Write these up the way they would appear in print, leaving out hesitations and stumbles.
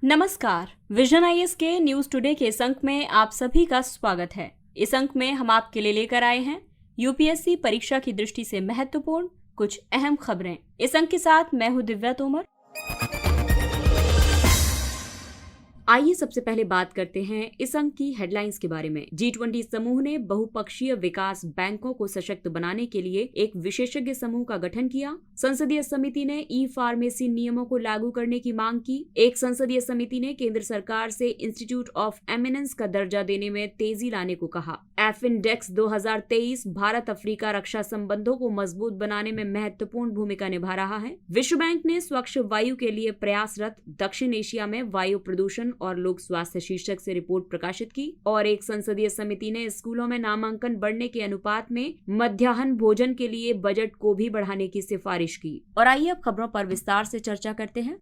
नमस्कार, vision IAS के news today के इस अंक में आप सभी का स्वागत है। इस अंक में हम आपके लिए लेकर आए हैं यूपीएससी परीक्षा की दृष्टि से महत्वपूर्ण कुछ अहम खबरें। इस अंक के साथ मैं हूं दिव्या तोमर। आइए सबसे पहले बात करते हैं इस अंक की हेडलाइंस के बारे में। G20 समूह ने बहुपक्षीय विकास बैंकों को सशक्त बनाने के लिए एक विशेषज्ञ समूह का गठन किया। संसदीय समिति ने ई फार्मेसी नियमों को लागू करने की मांग की। एक संसदीय समिति ने केंद्र सरकार से इंस्टीट्यूट ऑफ एमिनेंस का दर्जा देने में तेजी लाने को कहा। एफिनडेक्स 2023 भारत अफ्रीका रक्षा संबंधों को मजबूत बनाने में महत्वपूर्ण भूमिका निभा रहा है। विश्व बैंक ने स्वच्छ वायु के लिए प्रयासरत दक्षिण एशिया में वायु प्रदूषण और लोक स्वास्थ्य शीर्षक से रिपोर्ट प्रकाशित की। और एक संसदीय समिति ने स्कूलों में नामांकन बढ़ने के अनुपात में मध्याह्न भोजन के लिए बजट को भी बढ़ाने की सिफारिश की। और आइए अब खबरों पर विस्तार से चर्चा करते हैं।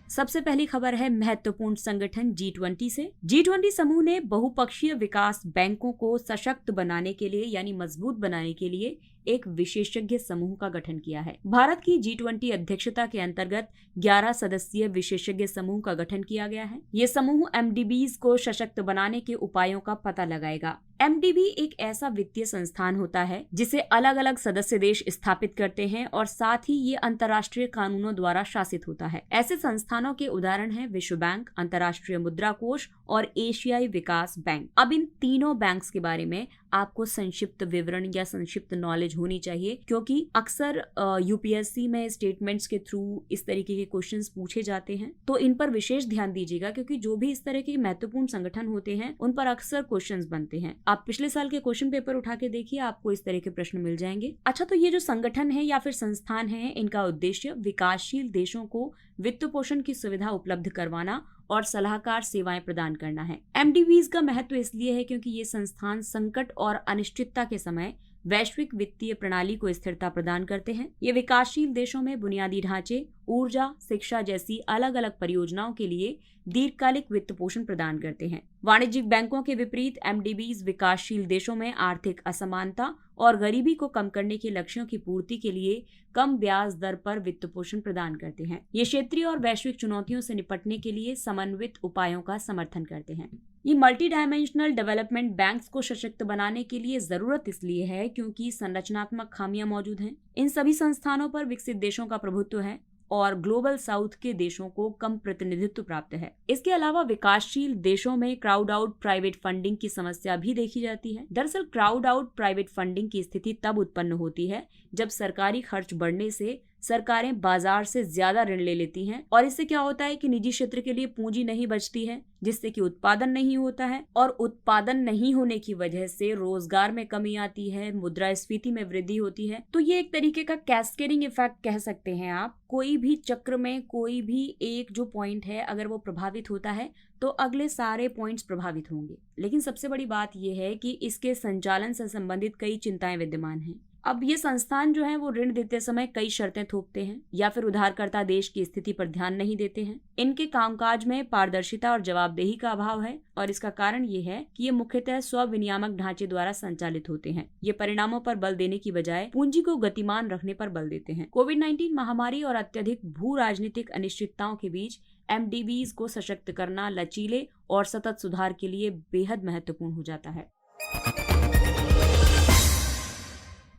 सबसे पहली खबर है महत्वपूर्ण संगठन G20 से। G20 समूह ने बहुपक्षीय विकास बैंकों को सशक्त बनाने के लिए यानी मजबूत बनाने के लिए एक विशेषज्ञ समूह का गठन किया है। भारत की G20 अध्यक्षता के अंतर्गत 11 सदस्यीय विशेषज्ञ समूह का गठन किया गया है। ये समूह MDBs को सशक्त बनाने के उपायों का पता लगाएगा। MDB एक ऐसा वित्तीय संस्थान होता है जिसे अलग अलग सदस्य देश स्थापित करते हैं और साथ ही ये अंतर्राष्ट्रीय कानूनों द्वारा शासित होता है। ऐसे संस्थानों के उदाहरण हैं विश्व बैंक, अंतर्राष्ट्रीय मुद्रा कोष और एशियाई विकास बैंक। अब इन तीनों बैंक्स के बारे में आपको संक्षिप्त विवरण या संक्षिप्त नॉलेज होनी चाहिए, क्योंकि अक्सर यूपीएससी में स्टेटमेंट्स के थ्रू इस तरीके के क्वेश्चंस पूछे जाते हैं। तो इन पर विशेष ध्यान दीजिएगा, क्योंकि जो भी इस तरह के महत्वपूर्ण संगठन होते हैं उन पर अक्सर क्वेश्चंस बनते हैं। आप पिछले साल के क्वेश्चन पेपर उठा के देखिए, आपको इस तरह के प्रश्न मिल जाएंगे। अच्छा, तो ये जो संगठन है या फिर संस्थान है, इनका उद्देश्य विकासशील देशों को वित्त पोषण की सुविधा उपलब्ध करवाना और सलाहकार सेवाएं प्रदान करना है। MDBs का महत्व इसलिए है क्योंकि ये संस्थान संकट और अनिश्चितता के समय वैश्विक वित्तीय प्रणाली को स्थिरता प्रदान करते हैं। ये विकासशील देशों में बुनियादी ढांचे, ऊर्जा, शिक्षा जैसी अलग अलग परियोजनाओं के लिए दीर्घकालिक वित्त पोषण प्रदान करते हैं। वाणिज्यिक बैंकों के विपरीत MDBs विकासशील देशों में आर्थिक असमानता और गरीबी को कम करने के लक्ष्यों की पूर्ति के लिए कम ब्याज दर पर वित्त पोषण प्रदान करते हैं। ये क्षेत्रीय और वैश्विक चुनौतियों से निपटने के लिए समन्वित उपायों का समर्थन करते हैं। ये मल्टी डायमेंशनल डेवलपमेंट बैंक्स को सशक्त बनाने के लिए जरूरत इसलिए है क्योंकि संरचनात्मक खामियां मौजूद हैं। इन सभी संस्थानों पर विकसित देशों का प्रभुत्व है और ग्लोबल साउथ के देशों को कम प्रतिनिधित्व प्राप्त है। इसके अलावा विकासशील देशों में क्राउड आउट प्राइवेट फंडिंग की समस्या भी देखी जाती है। दरअसल क्राउड आउट प्राइवेट फंडिंग की स्थिति तब उत्पन्न होती है जब सरकारी खर्च बढ़ने से सरकारें बाजार से ज्यादा ऋण ले लेती हैं और इससे क्या होता है कि निजी क्षेत्र के लिए पूंजी नहीं बचती है, जिससे कि उत्पादन नहीं होता है और उत्पादन नहीं होने की वजह से रोजगार में कमी आती है, मुद्रास्फीति में वृद्धि होती है। तो ये एक तरीके का कैस्केडिंग इफेक्ट कह सकते हैं आप। कोई भी चक्र में कोई भी एक जो पॉइंट है अगर वो प्रभावित होता है तो अगले सारे पॉइंट्स प्रभावित होंगे। लेकिन सबसे बड़ी बात यह है कि इसके संचालन से संबंधित कई चिंताएं विद्यमान हैं। अब ये संस्थान जो है वो ऋण देते समय कई शर्तें थोपते हैं या फिर उधारकर्ता देश की स्थिति पर ध्यान नहीं देते हैं। इनके कामकाज में पारदर्शिता और जवाबदेही का अभाव है और इसका कारण ये है कि ये मुख्यतः स्व विनियामक ढांचे द्वारा संचालित होते हैं। ये परिणामों पर बल देने की बजाय पूंजी को गतिमान रखने पर बल देते हैं। कोविड-19 महामारी और अत्यधिक भू राजनीतिक अनिश्चितताओं के बीच MDBs को सशक्त करना लचीले और सतत सुधार के लिए बेहद महत्वपूर्ण हो जाता है।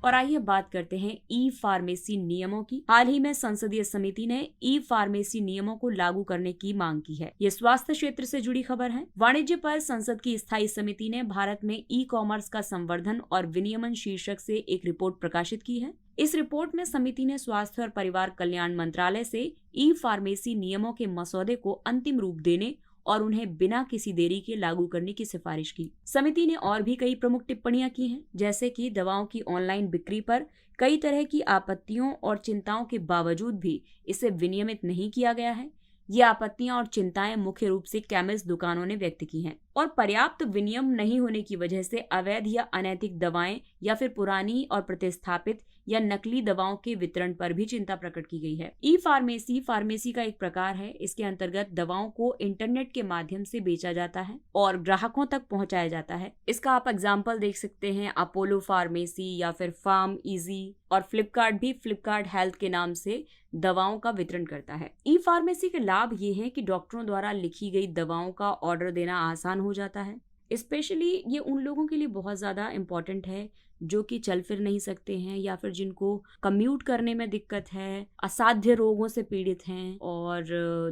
और आइए बात करते हैं ई फार्मेसी नियमों की। हाल ही में संसदीय समिति ने ई फार्मेसी नियमों को लागू करने की मांग की है। ये स्वास्थ्य क्षेत्र से जुड़ी खबर है। वाणिज्य पर संसद की स्थायी समिति ने भारत में ई-कॉमर्स का संवर्धन और विनियमन शीर्षक से एक रिपोर्ट प्रकाशित की है। इस रिपोर्ट में समिति ने स्वास्थ्य और परिवार कल्याण मंत्रालय से ई फार्मेसी नियमों के मसौदे को अंतिम रूप देने और उन्हें बिना किसी देरी के लागू करने की सिफारिश की। समिति ने और भी कई प्रमुख टिप्पणियां की हैं, जैसे कि दवाओं की ऑनलाइन बिक्री पर कई तरह की आपत्तियों और चिंताओं के बावजूद भी इसे विनियमित नहीं किया गया है। ये आपत्तियां और चिंताएं मुख्य रूप से केमिस्ट दुकानों ने व्यक्त की हैं। और पर्याप्त विनियम नहीं होने की वजह से अवैध या अनैतिक दवाएं या फिर पुरानी और प्रतिस्थापित या नकली दवाओं के वितरण पर भी चिंता प्रकट की गई है। ई फार्मेसी फार्मेसी का एक प्रकार है। इसके अंतर्गत दवाओं को इंटरनेट के माध्यम से बेचा जाता है और ग्राहकों तक पहुंचाया जाता है। इसका आप एग्जाम्पल देख सकते हैं अपोलो फार्मेसी या फिर फार्म इजी, और फ्लिपकार्ट भी फ्लिपकार्ट हेल्थ के नाम से दवाओं का वितरण करता है। ई फार्मेसी के लाभ ये हैं कि डॉक्टरों द्वारा लिखी गई दवाओं का ऑर्डर देना आसान हो जाता है। स्पेशली ये उन लोगों के लिए बहुत ज़्यादा इम्पॉर्टेंट है जो कि चल फिर नहीं सकते हैं या फिर जिनको कम्यूट करने में दिक्कत है, असाध्य रोगों से पीड़ित हैं और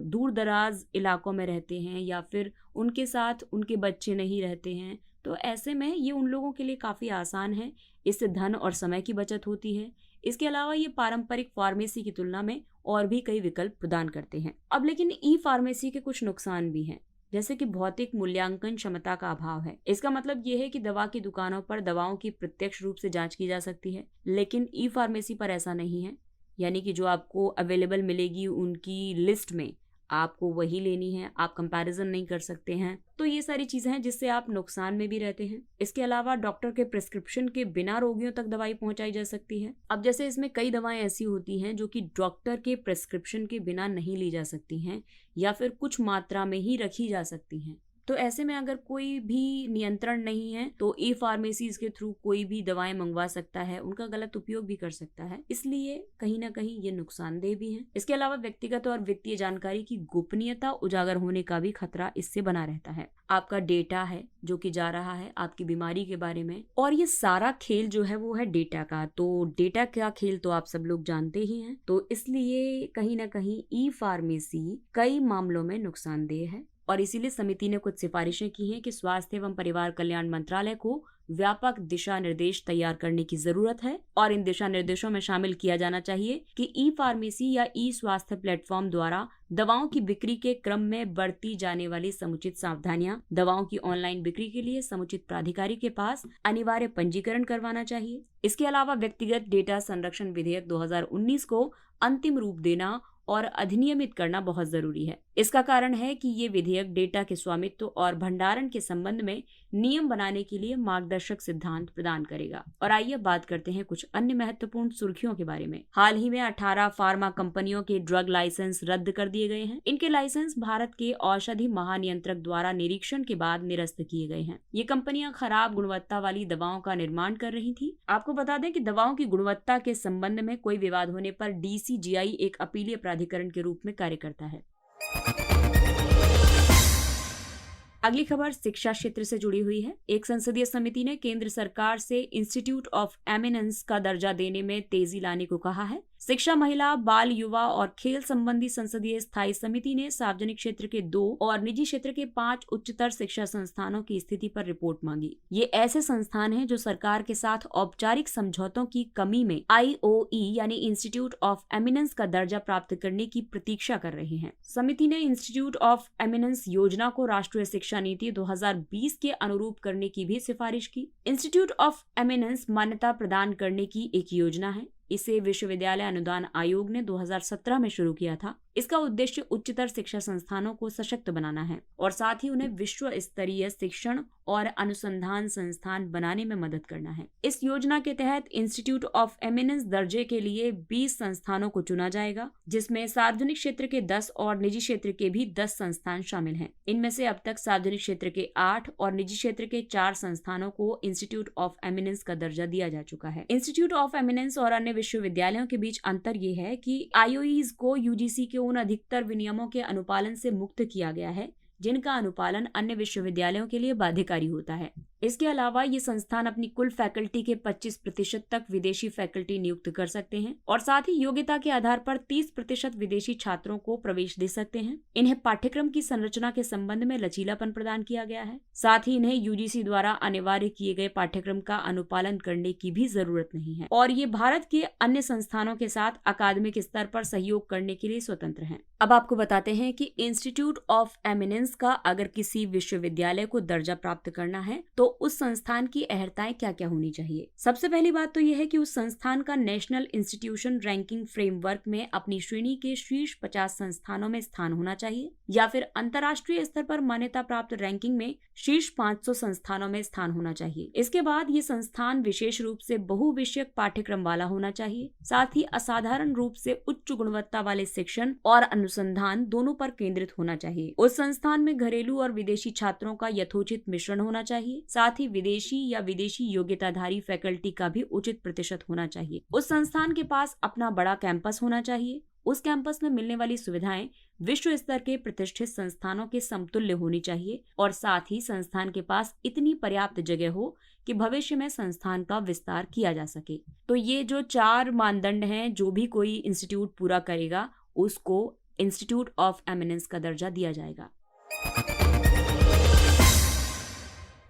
दूर दराज इलाकों में रहते हैं या फिर उनके साथ उनके बच्चे नहीं रहते हैं। तो ऐसे में ये उन लोगों के लिए काफ़ी आसान है। इससे धन और समय की बचत होती है। इसके अलावा ये पारंपरिक फार्मेसी की तुलना में और भी कई विकल्प प्रदान करते हैं। अब लेकिन ई फार्मेसी के कुछ नुकसान भी हैं, जैसे कि भौतिक मूल्यांकन क्षमता का अभाव है। इसका मतलब ये है कि दवा की दुकानों पर दवाओं की प्रत्यक्ष रूप से जांच की जा सकती है, लेकिन ई फार्मेसी पर ऐसा नहीं है। यानी कि जो आपको अवेलेबल मिलेगी उनकी लिस्ट में आपको वही लेनी है, आप कंपैरिजन नहीं कर सकते हैं। तो ये सारी चीजें हैं जिससे आप नुकसान में भी रहते हैं। इसके अलावा डॉक्टर के प्रिस्क्रिप्शन के बिना रोगियों तक दवाई पहुंचाई जा सकती है। अब जैसे इसमें कई दवाएं ऐसी होती हैं जो कि डॉक्टर के प्रिस्क्रिप्शन के बिना नहीं ली जा सकती हैं या फिर कुछ मात्रा में ही रखी जा सकती हैं। तो ऐसे में अगर कोई भी नियंत्रण नहीं है तो ई फार्मेसीज के थ्रू कोई भी दवाएं मंगवा सकता है, उनका गलत उपयोग भी कर सकता है। इसलिए कहीं ना कहीं ये नुकसानदेह भी है। इसके अलावा व्यक्तिगत और वित्तीय जानकारी की गोपनीयता उजागर होने का भी खतरा इससे बना रहता है। आपका डेटा है जो कि जा रहा है आपकी बीमारी के बारे में, और ये सारा खेल जो है वो है डेटा का। तो डेटा का खेल तो आप सब लोग जानते ही हैं। तो इसलिए कहीं ना कहीं ई फार्मेसी कई मामलों में नुकसानदेह है और इसीलिए समिति ने कुछ सिफारिशें की हैं कि स्वास्थ्य एवं परिवार कल्याण मंत्रालय को व्यापक दिशा निर्देश तैयार करने की जरूरत है और इन दिशा निर्देशों में शामिल किया जाना चाहिए कि ई फार्मेसी या ई स्वास्थ्य प्लेटफॉर्म द्वारा दवाओं की बिक्री के क्रम में बरती जाने वाली समुचित सावधानियां, दवाओं की ऑनलाइन बिक्री के लिए समुचित प्राधिकारी के पास अनिवार्य पंजीकरण करवाना चाहिए। इसके अलावा व्यक्तिगत डेटा संरक्षण विधेयक 2019 को अंतिम रूप देना और अधिनियमित करना बहुत जरूरी है। इसका कारण है कि ये विधेयक डेटा के स्वामित्व और भंडारण के संबंध में नियम बनाने के लिए मार्गदर्शक सिद्धांत प्रदान करेगा। और आइए बात करते हैं कुछ अन्य महत्वपूर्ण सुर्खियों के बारे में। हाल ही में 18 फार्मा कंपनियों के ड्रग लाइसेंस रद्द कर दिए गए हैं। इनके लाइसेंस भारत के औषधि महानियंत्रक द्वारा निरीक्षण के बाद निरस्त किए गए हैं। ये कंपनियां खराब गुणवत्ता वाली दवाओं का निर्माण कर रही थी। आपको बता दें कि दवाओं की गुणवत्ता के संबंध में कोई विवाद होने पर DCGI एक अपीलीय प्राधिकरण के रूप में कार्य करता है। अगली खबर शिक्षा क्षेत्र से जुड़ी हुई है। एक संसदीय समिति ने केंद्र सरकार से इंस्टीट्यूट ऑफ एमिनेंस का दर्जा देने में तेजी लाने को कहा है। शिक्षा, महिला, बाल, युवा और खेल संबंधी संसदीय स्थायी समिति ने सार्वजनिक क्षेत्र के 2 और निजी क्षेत्र के 5 उच्चतर शिक्षा संस्थानों की स्थिति पर रिपोर्ट मांगी। ये ऐसे संस्थान हैं जो सरकार के साथ औपचारिक समझौतों की कमी में IOE यानी इंस्टीट्यूट ऑफ एमिनेंस का दर्जा प्राप्त करने की प्रतीक्षा कर रहे हैं। समिति ने इंस्टीट्यूट ऑफ एमिनेंस योजना को राष्ट्रीय शिक्षा नीति 2020 के अनुरूप करने की भी सिफारिश की। इंस्टीट्यूट ऑफ एमिनेंस मान्यता प्रदान करने की एक योजना है। इसे विश्वविद्यालय अनुदान आयोग ने 2017 में शुरू किया था। इसका उद्देश्य उच्चतर शिक्षा संस्थानों को सशक्त बनाना है और साथ ही उन्हें विश्व स्तरीय शिक्षण और अनुसंधान संस्थान बनाने में मदद करना है। इस योजना के तहत इंस्टीट्यूट ऑफ एमिनेंस दर्जे के लिए 20 संस्थानों को चुना जाएगा, जिसमें सार्वजनिक क्षेत्र के 10 और निजी क्षेत्र के भी 10 संस्थान शामिल हैं। इनमें से अब तक सार्वजनिक क्षेत्र के 8 और निजी क्षेत्र के 4 संस्थानों को इंस्टीट्यूट ऑफ एमिनेंस का दर्जा दिया जा चुका है। इंस्टीट्यूट ऑफ एमिनेंस और अन्य विश्वविद्यालयों के बीच अंतर ये है कि IOEs को UGC के उन अधिकतर विनियमों के अनुपालन से मुक्त किया गया है जिनका अनुपालन अन्य विश्वविद्यालयों के लिए बाध्यकारी होता है। इसके अलावा ये संस्थान अपनी कुल फैकल्टी के 25% तक विदेशी फैकल्टी नियुक्त कर सकते हैं और साथ ही योग्यता के आधार पर 30% विदेशी छात्रों को प्रवेश दे सकते हैं। इन्हें पाठ्यक्रम की संरचना के संबंध में लचीलापन प्रदान किया गया है। साथ ही इन्हें UGC द्वारा अनिवार्य किए गए पाठ्यक्रम का अनुपालन करने की भी जरूरत नहीं है और ये भारत के अन्य संस्थानों के साथ अकादमिक स्तर पर सहयोग करने के लिए स्वतंत्र हैं। अब आपको बताते हैं कि इंस्टीट्यूट ऑफ एमिनेंस एमिनेंस का अगर किसी विश्वविद्यालय को दर्जा प्राप्त करना है तो उस संस्थान की अहर्ताएं क्या क्या होनी चाहिए। सबसे पहली बात तो यह है कि उस संस्थान का नेशनल इंस्टीट्यूशन रैंकिंग फ्रेमवर्क में अपनी श्रेणी के शीर्ष 50 संस्थानों में स्थान होना चाहिए, या फिर अंतर्राष्ट्रीय स्तर पर मान्यता प्राप्त रैंकिंग में शीर्ष 500 संस्थानों में स्थान होना चाहिए। इसके बाद ये संस्थान विशेष रूप से बहुविषयक पाठ्यक्रम वाला होना चाहिए। साथ ही असाधारण रूप से उच्च गुणवत्ता वाले शिक्षण और अनुसंधान दोनों पर केंद्रित होना चाहिए। उस संस्थान में घरेलू और विदेशी छात्रों का यथोचित मिश्रण होना चाहिए। साथ ही विदेशी या विदेशी योग्यताधारी फैकल्टी का भी उचित प्रतिशत होना चाहिए। उस संस्थान के पास अपना बड़ा कैंपस होना चाहिए। उस कैंपस में मिलने वाली सुविधाएं विश्व स्तर के प्रतिष्ठित संस्थानों के समतुल्य होनी चाहिए, और साथ ही संस्थान के पास इतनी पर्याप्त जगह हो कि भविष्य में संस्थान का विस्तार किया जा सके। तो ये जो 4 मानदंड हैं, जो भी कोई इंस्टीट्यूट पूरा करेगा उसको इंस्टीट्यूट ऑफ एमिनेंस का दर्जा दिया जाएगा।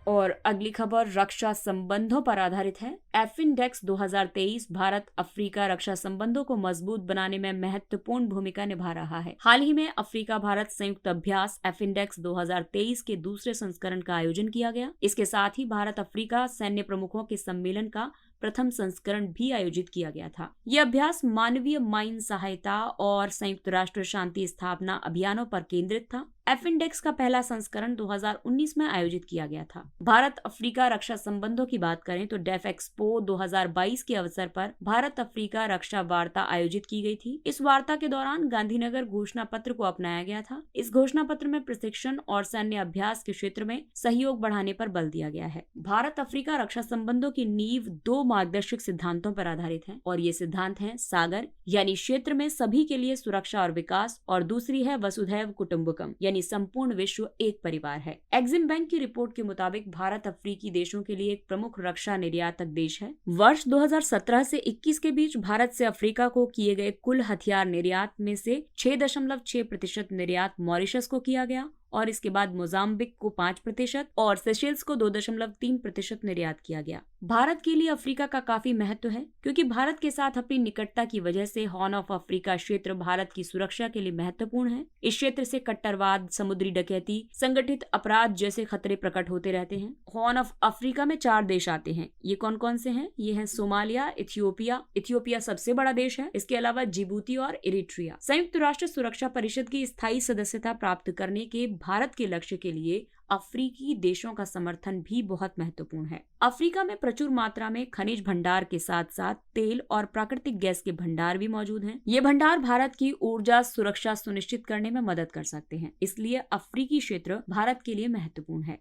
और अगली खबर रक्षा संबंधों पर आधारित है। एफिनडेक्स 2023 भारत अफ्रीका रक्षा संबंधों को मजबूत बनाने में महत्वपूर्ण भूमिका निभा रहा है। हाल ही में अफ्रीका भारत संयुक्त अभ्यास एफिनडेक्स 2023 के दूसरे संस्करण का आयोजन किया गया। इसके साथ ही भारत अफ्रीका सैन्य प्रमुखों के सम्मेलन का प्रथम संस्करण भी आयोजित किया गया था। यह अभ्यास मानवीय माइन सहायता और संयुक्त राष्ट्र शांति स्थापना अभियानों पर केंद्रित था। एफिनडेक्स का पहला संस्करण 2019 में आयोजित किया गया था। भारत अफ्रीका रक्षा संबंधों की बात करें तो डेफ एक्सपो 2022 के अवसर पर भारत अफ्रीका रक्षा वार्ता आयोजित की गई थी। इस वार्ता के दौरान गांधीनगर घोषणा पत्र को अपनाया गया था। इस घोषणा पत्र में प्रशिक्षण और सैन्य अभ्यास के क्षेत्र में सहयोग बढ़ाने पर बल दिया गया है। भारत अफ्रीका रक्षा संबंधों की नींव 2 मार्गदर्शक सिद्धांतों पर आधारित है, और ये सिद्धांत हैं सागर यानी क्षेत्र में सभी के लिए सुरक्षा और विकास, और दूसरी है वसुधैव कुटुंबकम यानी संपूर्ण विश्व एक परिवार है। एक्सिम बैंक की रिपोर्ट के मुताबिक भारत अफ्रीकी देशों के लिए एक प्रमुख रक्षा निर्यातक देश है। वर्ष 2017 से 21 के बीच भारत से अफ्रीका को किए गए कुल हथियार निर्यात में से 6.6% निर्यात मॉरिशस को किया गया, और इसके बाद मोजाम्बिक को 5% और सेशेल्स को 2.3% निर्यात किया गया। भारत के लिए अफ्रीका का काफी महत्व है, क्योंकि भारत के साथ अपनी निकटता की वजह से हॉर्न ऑफ अफ्रीका क्षेत्र भारत की सुरक्षा के लिए महत्वपूर्ण है। इस क्षेत्र से कट्टरवाद, समुद्री डकैती, संगठित अपराध जैसे खतरे प्रकट होते रहते हैं। हॉर्न ऑफ अफ्रीका में 4 देश आते हैं। ये कौन कौन से हैं? ये हैं सोमालिया, इथियोपिया सबसे बड़ा देश है। इसके अलावा जिबूती और इरिट्रिया। संयुक्त राष्ट्र सुरक्षा परिषद की स्थायी सदस्यता प्राप्त करने के भारत के लक्ष्य के लिए अफ्रीकी देशों का समर्थन भी बहुत महत्वपूर्ण है। अफ्रीका में प्रचुर मात्रा में खनिज भंडार के साथ साथ तेल और प्राकृतिक गैस के भंडार भी मौजूद हैं। ये भंडार भारत की ऊर्जा सुरक्षा सुनिश्चित करने में मदद कर सकते हैं, इसलिए अफ्रीकी क्षेत्र भारत के लिए महत्वपूर्ण है।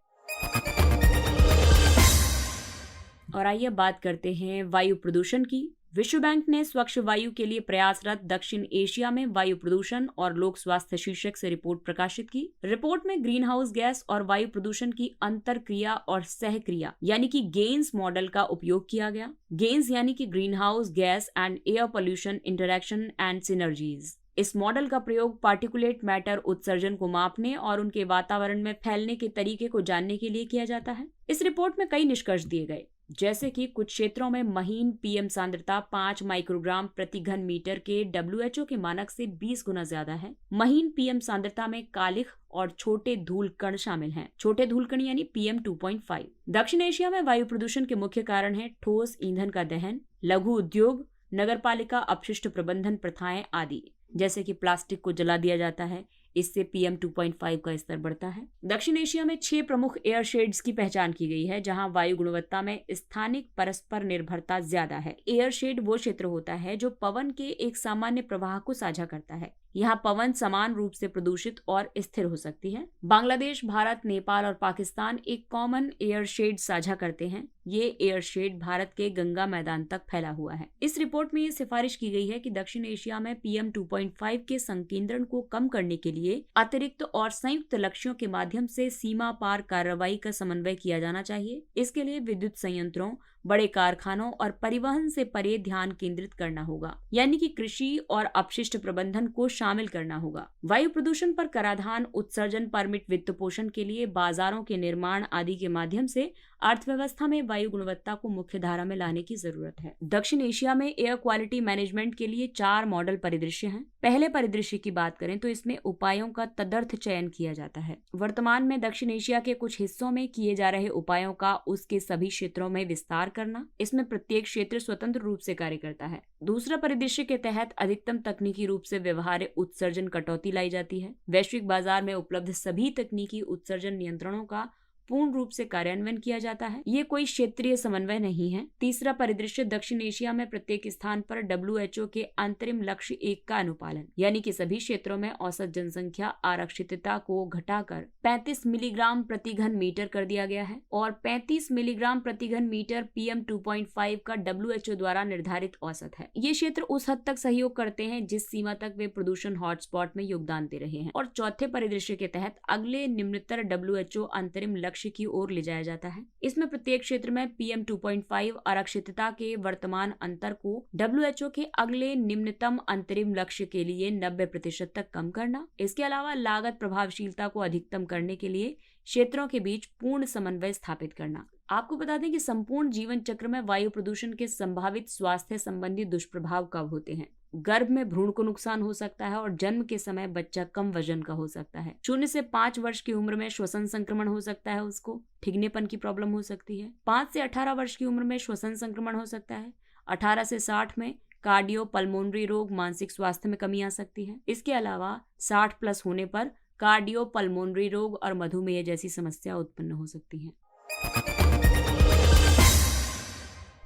और आइए बात करते हैं वायु प्रदूषण की। विश्व बैंक ने स्वच्छ वायु के लिए प्रयासरत दक्षिण एशिया में वायु प्रदूषण और लोक स्वास्थ्य शीर्षक से रिपोर्ट प्रकाशित की। रिपोर्ट में ग्रीन हाउस गैस और वायु प्रदूषण की अंतरक्रिया और सहक्रिया यानी कि गेन्स मॉडल का उपयोग किया गया। गेन्स यानी कि green house gas and air pollution interaction and synergies. इस मॉडल का प्रयोग पार्टिकुलेट मैटर उत्सर्जन को मापने और उनके वातावरण में फैलने के तरीके को जानने के लिए किया जाता है। इस रिपोर्ट में कई निष्कर्ष दिए गए, जैसे कि कुछ क्षेत्रों में महीन पीएम सांद्रता 5 माइक्रोग्राम प्रति घन मीटर के WHO के मानक से 20 गुना ज्यादा है। महीन पीएम सांद्रता में कालिख और छोटे धूल कण शामिल हैं। छोटे धूल कण यानी PM 2.5। दक्षिण एशिया में वायु प्रदूषण के मुख्य कारण है ठोस ईंधन का दहन, लघु उद्योग, नगरपालिका अपशिष्ट प्रबंधन प्रथाएं आदि। जैसे कि प्लास्टिक को जला दिया जाता है, इससे PM 2.5 का स्तर बढ़ता है। दक्षिण एशिया में 6 प्रमुख एयर शेड्स की पहचान की गई है, जहां वायु गुणवत्ता में स्थानिक परस्पर निर्भरता ज्यादा है। एयर शेड वो क्षेत्र होता है जो पवन के एक सामान्य प्रवाह को साझा करता है। यहाँ पवन समान रूप से प्रदूषित और स्थिर हो सकती है। बांग्लादेश, भारत, नेपाल और पाकिस्तान एक कॉमन एयर शेड साझा करते हैं। ये एयर शेड भारत के गंगा मैदान तक फैला हुआ है। इस रिपोर्ट में ये सिफारिश की गई है कि दक्षिण एशिया में PM 2.5 के संकेंद्रण को कम करने के लिए अतिरिक्त और संयुक्त लक्ष्यों के माध्यम से सीमा पार कार्रवाई का समन्वय किया जाना चाहिए। इसके लिए विद्युत संयंत्रों, बड़े कारखानों और परिवहन से परे ध्यान केंद्रित करना होगा, यानी कि कृषि और अपशिष्ट प्रबंधन को शामिल करना होगा। वायु प्रदूषण पर कराधान, उत्सर्जन परमिट, वित्त पोषण के लिए बाजारों के निर्माण आदि के माध्यम से अर्थव्यवस्था में वायु गुणवत्ता को मुख्य धारा में लाने की जरूरत है। दक्षिण एशिया में एयर क्वालिटी मैनेजमेंट के लिए 4 मॉडल परिदृश्य हैं। पहले परिदृश्य की बात करें तो इसमें उपायों का तदर्थ चयन किया जाता है। वर्तमान में दक्षिण एशिया के कुछ हिस्सों में किए जा रहे उपायों का उसके सभी क्षेत्रों में विस्तार करना। इसमें प्रत्येक क्षेत्र स्वतंत्र रूप से कार्य करता है। दूसरा परिदृश्य के तहत अधिकतम तकनीकी रूप से व्यवहार्य उत्सर्जन कटौती लाई जाती है। वैश्विक बाजार में उपलब्ध सभी तकनीकी उत्सर्जन नियंत्रणों का पूर्ण रूप से कार्यान्वयन किया जाता है। ये कोई क्षेत्रीय समन्वय नहीं है। तीसरा परिदृश्य दक्षिण एशिया में प्रत्येक स्थान पर WHO के अंतरिम लक्ष्य 1 का अनुपालन, यानी कि सभी क्षेत्रों में औसत जनसंख्या आरक्षितता को घटाकर 35 मिलीग्राम प्रति घन मीटर कर दिया गया है और 35 मिलीग्राम प्रति घन मीटर PM 2.5 का WHO द्वारा निर्धारित औसत है। ये क्षेत्र उस हद तक सहयोग करते हैं जिस सीमा तक वे प्रदूषण हॉटस्पॉट में योगदान दे रहे हैं। और चौथे परिदृश्य के तहत अगले निम्नतर WHO अंतरिम लक्ष्य की ओर ले जाया जाता है। इसमें प्रत्येक क्षेत्र में PM 2.5 आरक्षितता के वर्तमान अंतर को WHO के अगले निम्नतम अंतरिम लक्ष्य के लिए 90% तक कम करना। इसके अलावा लागत प्रभावशीलता को अधिकतम करने के लिए क्षेत्रों के बीच पूर्ण समन्वय स्थापित करना। आपको बता दें कि संपूर्ण जीवन चक्र में वायु प्रदूषण के संभावित स्वास्थ्य संबंधी दुष्प्रभाव कब होते हैं। गर्भ में भ्रूण को नुकसान हो सकता है और जन्म के समय बच्चा कम वजन का हो सकता है। 0 से 5 वर्ष की उम्र में श्वसन संक्रमण हो सकता है, उसको ठिगनेपन की प्रॉब्लम हो सकती है। 5 से 18 वर्ष की उम्र में श्वसन संक्रमण हो सकता है। 18 से 60 में कार्डियो पल्मोनरी रोग, मानसिक स्वास्थ्य में कमी आ सकती है। इसके अलावा 60+ होने पर कार्डियो पल्मोनरी रोग और मधुमेह जैसी समस्या उत्पन्न हो सकती है।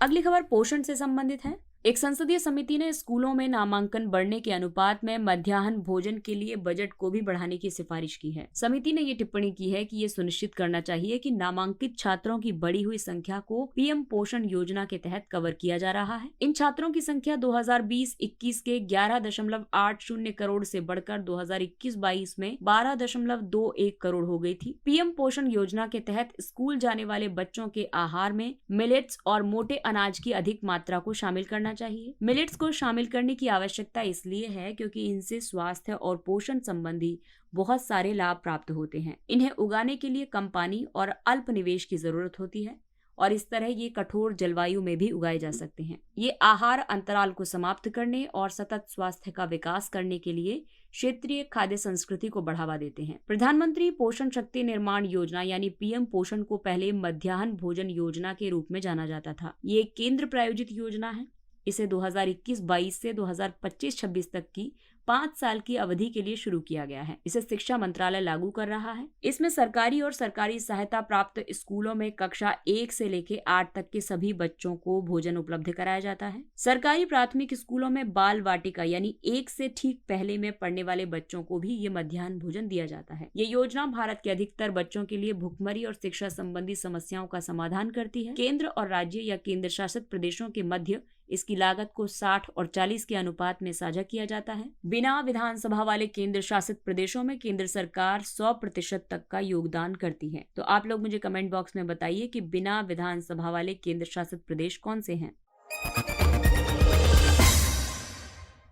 अगली खबर पोषण से संबंधित है। एक संसदीय समिति ने स्कूलों में नामांकन बढ़ने के अनुपात में मध्याह्न भोजन के लिए बजट को भी बढ़ाने की सिफारिश की है। समिति ने ये टिप्पणी की है कि ये सुनिश्चित करना चाहिए कि नामांकित छात्रों की बढ़ी हुई संख्या को PM पोषण योजना के तहत कवर किया जा रहा है। इन छात्रों की संख्या 2020-21 के 11.80 करोड़ से बढ़कर 2021-22 में 12.21 करोड़ हो गई थी। PM पोषण योजना के तहत स्कूल जाने वाले बच्चों के आहार में मिलेट्स और मोटे अनाज की अधिक मात्रा को शामिल करना चाहिए। मिलेट्स को शामिल करने की आवश्यकता इसलिए है क्योंकि इनसे स्वास्थ्य और पोषण संबंधी बहुत सारे लाभ प्राप्त होते हैं। इन्हें उगाने के लिए कम पानी और अल्प निवेश की जरूरत होती है और इस तरह ये कठोर जलवायु में भी उगाए जा सकते हैं। ये आहार अंतराल को समाप्त करने और सतत स्वास्थ्य का विकास करने के लिए क्षेत्रीय खाद्य संस्कृति को बढ़ावा देते हैं। प्रधानमंत्री पोषण शक्ति निर्माण योजना यानी PM पोषण को पहले मध्याह्न भोजन योजना के रूप में जाना जाता था। ये एक केंद्र प्रायोजित योजना है। इसे 2021-22 से 2025-26 तक की 5 साल की अवधि के लिए शुरू किया गया है। इसे शिक्षा मंत्रालय लागू कर रहा है। इसमें सरकारी और सरकारी सहायता प्राप्त स्कूलों में कक्षा 1 से लेकर 8 तक के सभी बच्चों को भोजन उपलब्ध कराया जाता है। सरकारी प्राथमिक स्कूलों में बाल वाटिका यानी 1 से ठीक पहले में पढ़ने वाले बच्चों को भी ये मध्याह्न भोजन दिया जाता है। ये योजना भारत के अधिकतर बच्चों के लिए भुखमरी और शिक्षा संबंधी समस्याओं का समाधान करती है। केंद्र और राज्य या केंद्र शासित प्रदेशों के मध्य इसकी लागत को 60 और 40 के अनुपात में साझा किया जाता है। बिना विधानसभा वाले केंद्र शासित प्रदेशों में केंद्र सरकार 100% तक का योगदान करती है। तो आप लोग मुझे कमेंट बॉक्स में बताइए कि बिना विधानसभा वाले केंद्र शासित प्रदेश कौन से हैं।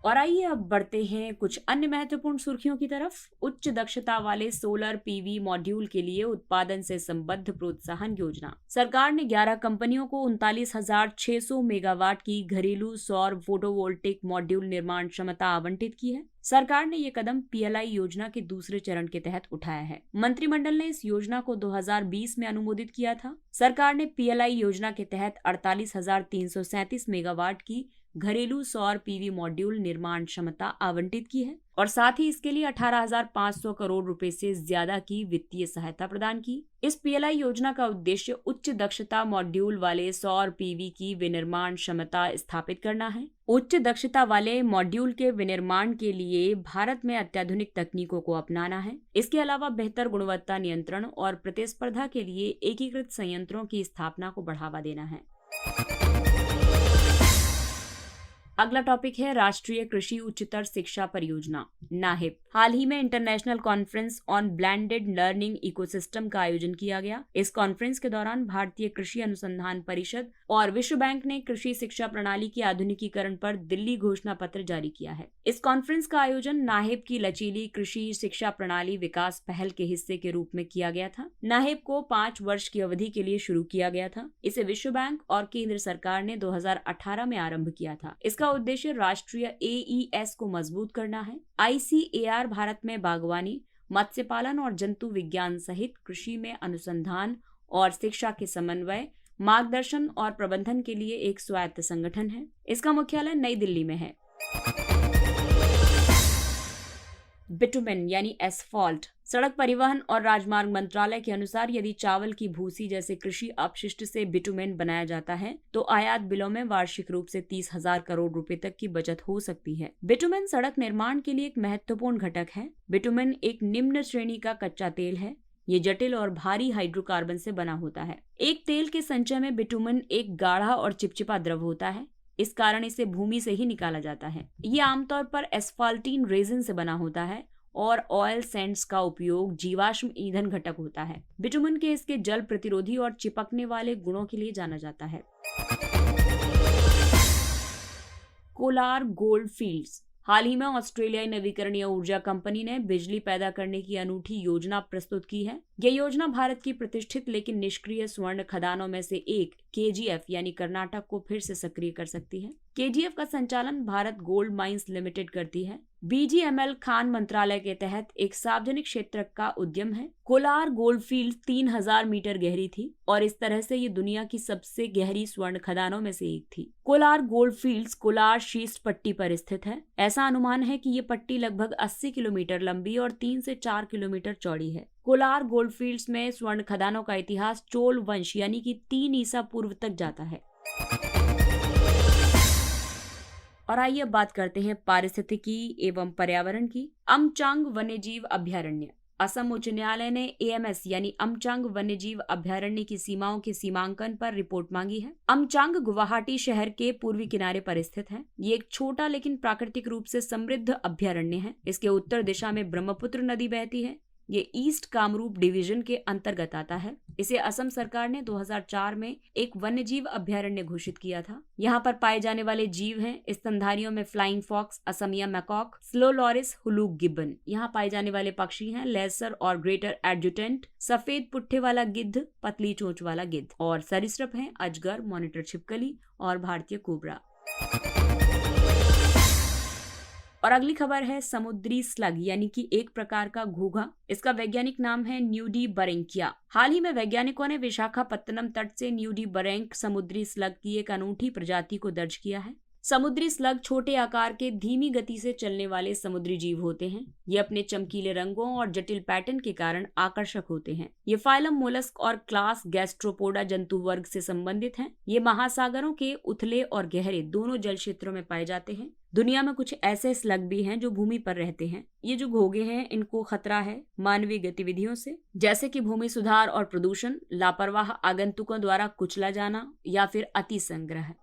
और आइए अब बढ़ते हैं कुछ अन्य महत्वपूर्ण सुर्खियों की तरफ। उच्च दक्षता वाले सोलर PV मॉड्यूल के लिए उत्पादन से संबद्ध प्रोत्साहन योजना। सरकार ने 11 कंपनियों को 39,600 मेगावाट की घरेलू सौर फोटोवोल्टिक मॉड्यूल निर्माण क्षमता आवंटित की है। सरकार ने ये कदम PLI योजना के दूसरे चरण के तहत उठाया है। मंत्रिमंडल ने इस योजना को 2020 में अनुमोदित किया था। सरकार ने PLI योजना के तहत 48,337 मेगावाट की घरेलू सौर PV मॉड्यूल निर्माण क्षमता आवंटित की है और साथ ही इसके लिए 18,500 करोड़ रुपए से ज्यादा की वित्तीय सहायता प्रदान की। इस PLI योजना का उद्देश्य उच्च दक्षता मॉड्यूल वाले सौर PV की विनिर्माण क्षमता स्थापित करना है। उच्च दक्षता वाले मॉड्यूल के विनिर्माण के लिए भारत में अत्याधुनिक तकनीकों को अपनाना है। इसके अलावा बेहतर गुणवत्ता नियंत्रण और प्रतिस्पर्धा के लिए एकीकृत संयंत्रों की स्थापना को बढ़ावा देना है। अगला टॉपिक है राष्ट्रीय कृषि उच्चतर शिक्षा परियोजना नाहिप। हाल ही में international conference on blended learning ecosystem का आयोजन किया गया। इस कॉन्फ्रेंस के दौरान भारतीय कृषि अनुसंधान परिषद और विश्व बैंक ने कृषि शिक्षा प्रणाली के आधुनिकीकरण पर दिल्ली घोषणा पत्र जारी किया है। इस कॉन्फ्रेंस का आयोजन नाहिप की लचीली कृषि शिक्षा प्रणाली विकास पहल के हिस्से के रूप में किया गया था। नाहिप को 5 वर्ष की अवधि के लिए शुरू किया गया था। इसे विश्व बैंक और केंद्र सरकार ने 2018 में आरंभ किया था। इसका उद्देश्य राष्ट्रीय AES को मजबूत करना है। ICAR भारत में बागवानी, मत्स्य पालन और जंतु विज्ञान सहित कृषि में अनुसंधान और शिक्षा के समन्वय, मार्गदर्शन और प्रबंधन के लिए एक स्वायत्त संगठन है। इसका मुख्यालय नई दिल्ली में है। बिटुमेन यानी एस्फॉल्ट। सड़क परिवहन और राजमार्ग मंत्रालय के अनुसार यदि चावल की भूसी जैसे कृषि अपशिष्ट से बिटुमेन बनाया जाता है तो आयात बिलों में वार्षिक रूप से 30,000 करोड़ रुपए तक की बचत हो सकती है। बिटुमेन सड़क निर्माण के लिए एक महत्वपूर्ण घटक है। बिटुमेन एक निम्न श्रेणी का कच्चा तेल है। ये जटिल और भारी हाइड्रोकार्बन से बना होता है। एक तेल के संचय में बिटुमेन एक गाढ़ा और चिपचिपा द्रव होता है। इस कारण इसे भूमि से ही निकाला जाता है। ये आमतौर पर एस्फाल्टीन रेजिन से बना होता है और ऑयल सैंड्स का उपयोग जीवाश्म ईंधन घटक होता है। बिटुमेन के इसके जल प्रतिरोधी और चिपकने वाले गुणों के लिए जाना जाता है। Kolar gold fields. हाल ही में ऑस्ट्रेलियाई नवीकरणीय ऊर्जा कंपनी ने बिजली पैदा करने की अनूठी योजना प्रस्तुत की है। यह योजना भारत की प्रतिष्ठित लेकिन निष्क्रिय स्वर्ण खदानों में से एक KGF यानी कर्नाटक को फिर से सक्रिय कर सकती है। KGF का संचालन भारत गोल्ड माइंस लिमिटेड करती है। BGML खान मंत्रालय के तहत एक सार्वजनिक क्षेत्र का उद्यम है। कोलार गोल्ड फील्ड 3000 मीटर गहरी थी और इस तरह से ये दुनिया की सबसे गहरी स्वर्ण खदानों में से एक थी। कोलार गोल्ड फील्ड्स कोलार शीस्ट पट्टी पर स्थित है। ऐसा अनुमान है कि ये पट्टी लगभग 80 किलोमीटर लंबी और 3 से 4 किलोमीटर चौड़ी है। कोलार गोल्ड फील्ड्स में स्वर्ण खदानों का इतिहास चोल वंश यानी कि 3 ईसा पूर्व तक जाता है। और आइए अब बात करते हैं पारिस्थितिकी एवं पर्यावरण की। अमचांग वन्यजीव अभयारण्य। असम उच्च न्यायालय ने AMS यानी अमचांग वन्यजीव अभयारण्य की सीमाओं के सीमांकन पर रिपोर्ट मांगी है। अमचांग गुवाहाटी शहर के पूर्वी किनारे पर स्थित है। ये एक छोटा लेकिन प्राकृतिक रूप से समृद्ध अभयारण्य है। इसके उत्तर दिशा में ब्रह्मपुत्र नदी बहती है। ये ईस्ट कामरूप डिवीजन के अंतर्गत आता है। इसे असम सरकार ने 2004 में एक वन्यजीव अभयारण्य घोषित किया था। यहाँ पर पाए जाने वाले जीव हैं स्तनधारियों में फ्लाइंग फॉक्स, असमिया macaque, slow loris, hoolock gibbon. यहाँ पाए जाने वाले पक्षी हैं लेसर और ग्रेटर एडजुटेंट, सफेद पुट्ठे वाला गिद्ध, पतली चोंच वाला गिद्ध, और सरीसृप हैं अजगर, मॉनिटर छिपकली और भारतीय कोबरा। और अगली खबर है समुद्री स्लग यानी कि एक प्रकार का घोंघा। इसका वैज्ञानिक नाम है न्यूडीबरेंकिया। हाल ही में वैज्ञानिकों ने विशाखापत्तनम तट से न्यूडीबरेंक समुद्री स्लग की एक अनूठी प्रजाति को दर्ज किया है। समुद्री स्लग छोटे आकार के धीमी गति से चलने वाले समुद्री जीव होते हैं। ये अपने चमकीले रंगों और जटिल पैटर्न के कारण आकर्षक होते हैं। ये फाइलम मोलस्क और क्लास गैस्ट्रोपोडा जंतु वर्ग से संबंधित हैं। ये महासागरों के उथले और गहरे दोनों जल क्षेत्रों में पाए जाते हैं। दुनिया में कुछ ऐसे स्लग भी हैं जो भूमि पर रहते हैं। ये जो घोंघे हैं इनको खतरा है मानवीय गतिविधियों से, जैसे कि भूमि सुधार और प्रदूषण, लापरवाह आगंतुकों द्वारा कुचला जाना या फिर अति संग्रह।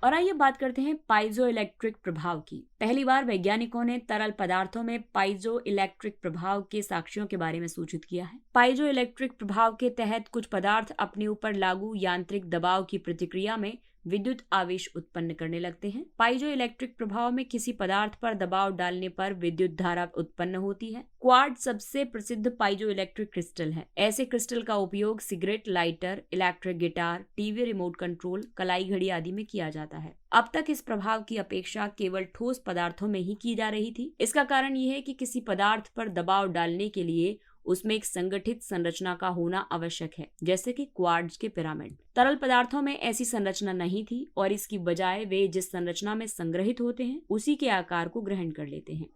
और आइए बात करते हैं पाइजो इलेक्ट्रिक प्रभाव की। पहली बार वैज्ञानिकों ने तरल पदार्थों में पाइजो इलेक्ट्रिक प्रभाव के साक्ष्यों के बारे में सूचित किया है। पाइजो इलेक्ट्रिक प्रभाव के तहत कुछ पदार्थ अपने ऊपर लागू यांत्रिक दबाव की प्रतिक्रिया में विद्युत आवेश उत्पन्न करने लगते हैं। पाइजो इलेक्ट्रिक प्रभाव में किसी पदार्थ पर दबाव डालने पर विद्युत धारा उत्पन्न होती है। क्वार्ट्ज सबसे प्रसिद्ध पाइजो इलेक्ट्रिक क्रिस्टल है। ऐसे क्रिस्टल का उपयोग cigarette lighter, electric guitar, TV remote control, कलाई घड़ी आदि में किया जाता है। अब तक इस प्रभाव की अपेक्षा केवल ठोस पदार्थों में ही की जा रही थी। इसका कारण यह है कि किसी पदार्थ पर दबाव डालने के लिए उसमें एक संगठित संरचना का होना आवश्यक है, जैसे कि क्वार्ट्ज के पिरामिड। तरल पदार्थों में ऐसी संरचना नहीं थी और इसकी बजाय वे जिस संरचना में संग्रहित होते हैं उसी के आकार को ग्रहण कर लेते हैं।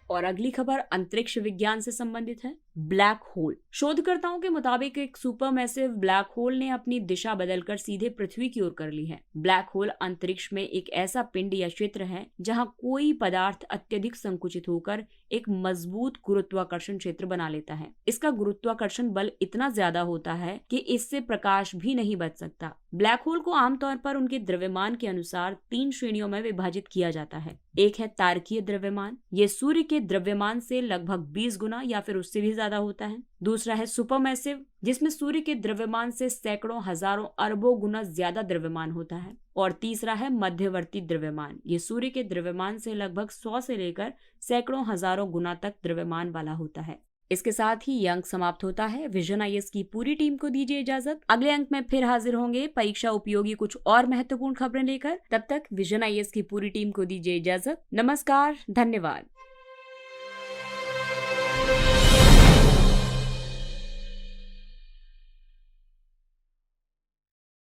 और अगली खबर अंतरिक्ष विज्ञान से संबंधित है। Black hole. शोधकर्ताओं के मुताबिक एक सुपरमैसिव ब्लैक होल ने अपनी दिशा बदलकर सीधे पृथ्वी की ओर कर ली है। ब्लैक होल अंतरिक्ष में एक ऐसा पिंड या क्षेत्र है जहां कोई पदार्थ अत्यधिक संकुचित होकर एक मजबूत गुरुत्वाकर्षण क्षेत्र बना लेता है। इसका गुरुत्वाकर्षण बल इतना ज्यादा होता है कि इससे प्रकाश भी नहीं बच सकता। ब्लैक होल को आमतौर पर उनके द्रव्यमान के अनुसार 3 श्रेणियों में विभाजित किया जाता है। एक है तारकीय द्रव्यमान, ये सूर्य के द्रव्यमान से लगभग 20 गुना या फिर उससे भी ज्यादा होता है। दूसरा है सुपरमैसिव, जिसमें सूर्य के द्रव्यमान से सैकड़ों हजारों अरबों गुना ज्यादा द्रव्यमान होता है। और तीसरा है मध्यवर्ती द्रव्यमान, ये सूर्य के द्रव्यमान से लगभग 100 से लेकर सैकड़ों हजारों गुना तक द्रव्यमान वाला होता है। इसके साथ ही ये अंक समाप्त होता है। विजन आईएएस की पूरी टीम को दीजिए इजाजत। अगले अंक में फिर हाजिर होंगे परीक्षा उपयोगी कुछ और महत्वपूर्ण खबरें लेकर। तब तक विजन आईएएस की पूरी टीम को दीजिए इजाजत। नमस्कार, धन्यवाद।